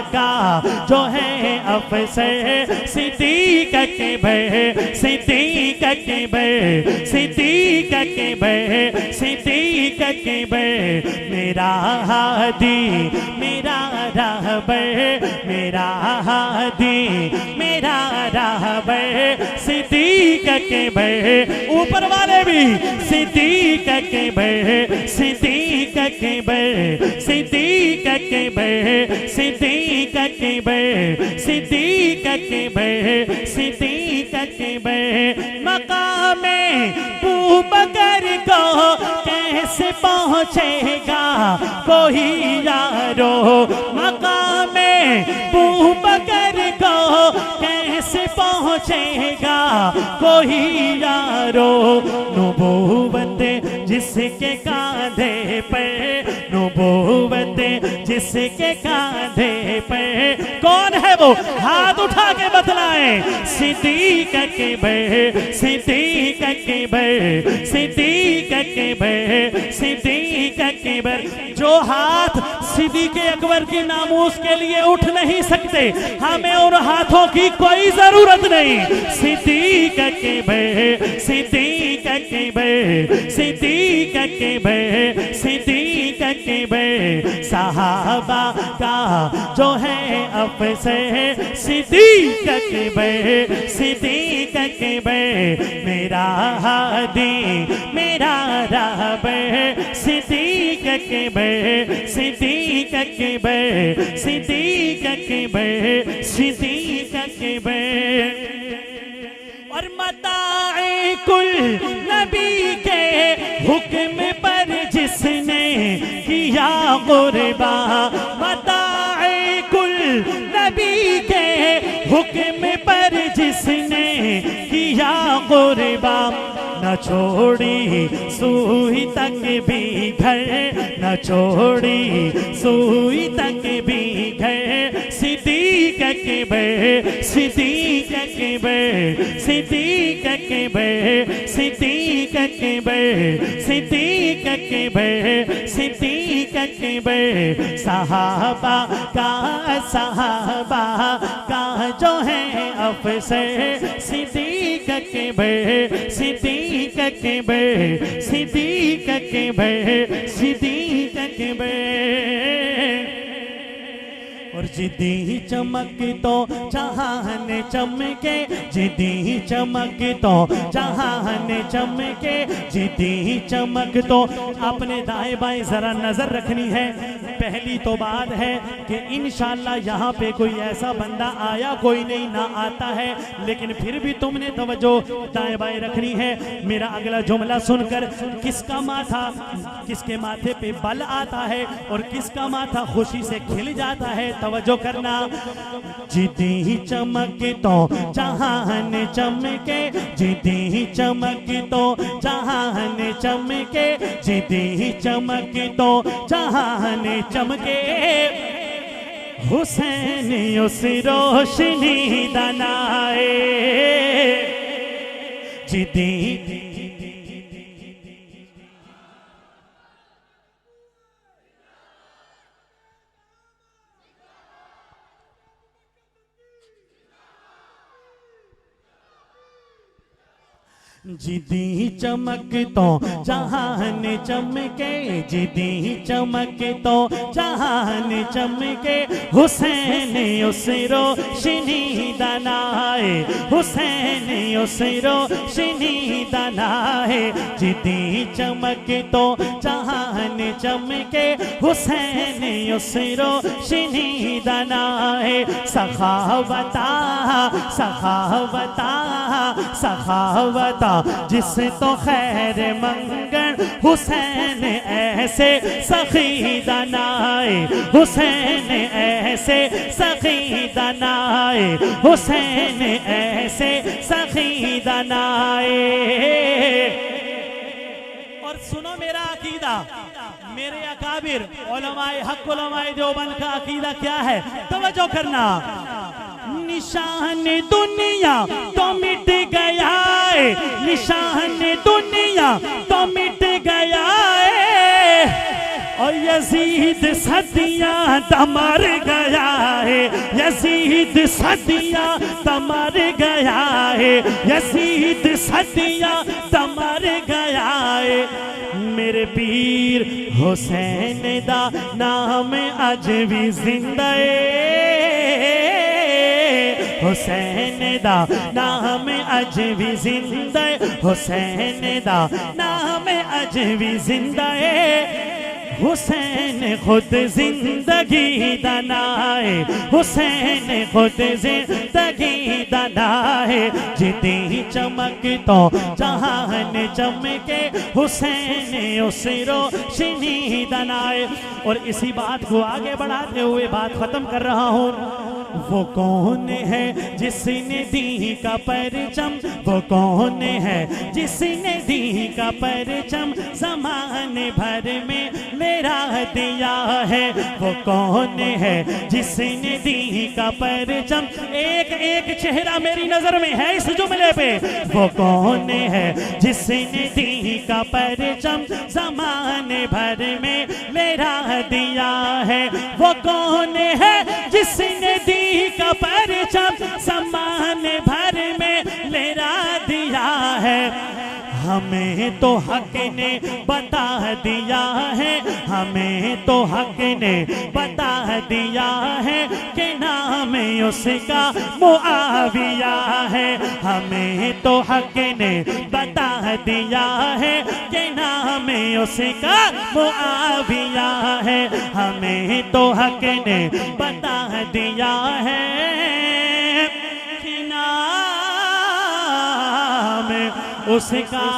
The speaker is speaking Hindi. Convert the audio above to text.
का जो है अफसर सिद्दीक अकबर, सिद्दीक अकबर, सिद्दीक अकबर, सिद्दीक अकबर, मेरा हादी मेरा रहबर, मेरा हादी मेरा रहबर, सिद्दीक अकबर। ऊपर वाले भी सिद्दीक अकबर, सिद्दीक अकबर, सिद्दीक अकबर, सिद्दीक अकबर, सिद्दीक अकबर, सिद्दीक अकबर। मकामे अबू बकर को कैसे पहुँचेगा कोई यारो, मकामे अबू बकर को कैसे पहुँचेगा कोई यारो। नबूवत जिसके कांधे पर, नबूवत जिसके कांधे पर, कौन है वो हाथ उठा के बतलाए। सिद्दीक अकबर, सिद्दीक अकबर, सिद्दीक अकबर, सिद्दीक अकबर। जो हाथ सिद्दीक अकबर की नामूस के लिए उठ नहीं सकते, हमें उन हाथों की कोई जरूरत नहीं। सिद्दीक अकबर, सिद्दीक अकबर, सिद्दीक अकबर, सिद्दीक अकबर। सहाबा का जो है अफसर सिद्दीक अकबर, सिद्दीक अकबर। मेरा हादी मेरा रहबर, सिद्दीक अकबर, सिद्दीक अकबर, सिद्दीक अकबर, सिद्दीक अकबर। और मताए कुल नबी के हुक्म पर जिसने किया कुर्बा, मताए कुल नबी के हुक्म पर जिसने किया कुर्बा। न छोड़ी सुई तक भी घर, न छोड़ी सुई तक भी घर। सिद्दीक अकबर, सिद्दीक अकबर, सिद्दीक अकबर, सिद्दीक अकबर, सिद्दीक अकबर, सिद्दीक अकबर। सहाबा का जो है अफसर सिद्दीक अकबर, सिद्दीक अकबर, सिद्दीक अकबर, सिद्दीक अकबर। और जिद्दी चमक तो जहान चमके, जिद्दी चमक तो जहान चमके, जिद्दी चमक तो। अपने दाएं बाएं जरा नजर रखनी है। पहली तो बात है कि इंशाअल्लाह यहाँ पे कोई ऐसा बंदा आया कोई नहीं ना आता है, लेकिन फिर भी तुमने तवज्जो दाएं बाएं रखनी है। मेरा अगला जुमला सुनकर किसका माथा, किसके माथे पे बल आता है और किसका माथा खुशी से खिल जाता है, तवज्जो करना। जिद्दी चमक तो जहान चमके, जिद्दी चमक तो जहान चमके, जिद्दी चमक तो जहान चमके। हुसैन उस रोशनी दनाए, जिद्दी जिद्दी चमक तो जहान चमके, जिद्दी चमक तो जहान चमके। हुसैन उस रोशनी दनाए, हुसैन उस रोशनी दनाए। जिद्दी चमक तो जहान चमके, हुसैन उस रोशनी दनाए। सखावता सखावता सखावता जिसे तो खैर मंगन, हुसैन ऐसे सखी दनाए, हुसैन ऐसे सखी दनाए, हुसैन ऐसे सखी दनाए। और सुनो मेरा अकीदा, मेरे अकाबिर उलमाए हक उलमाए देवबंद का अकीदा क्या है, तवज्जो करना। निशान दुनिया तो मिट गया है, निशान दुनिया तो मिट गया है। और यजीद सदियां तमर गया है, यजीद सदियां तमर गया है, यजीद सदियां तमर गया है। मेरे पीर हुसैन दा नाम अज भी जिंदा है, हुसैन दा नाम अज भी जिंदा है, हुसैन दा नाम अज भी जिंदा है। हुसैन खुद जिंदगी दनाए, हुसैन खुद जिंदगी दनाए। जितनी चमक तो जहान चमके, हुसैन उस रोशनी दनाए। और इसी बात को आगे बढ़ाते हुए बात खत्म कर रहा हूँ। वो कौन है जिसने दी का परचम, वो कौन है जिसने दी का परचम ज़माने भर में मेरा दिया है। वो कौन है जिसने दी का परचम, एक एक चेहरा मेरी नजर में है इस जुमले पे। वो कौन है जिसने दी का परचम ज़माने भर में मेरा दिया है। वो कौन है जिसने दी का परचम ज़माने भर में मेरा दिया है। हमें तो हक ने बता दिया है, हमें तो हक ने बता दिया है कि नाम उसका मुआविया है। हमें तो हक ने बता दिया है कि नाम उसका मुआविया है। हमें तो हक ने बता दिया है कि नाम उसका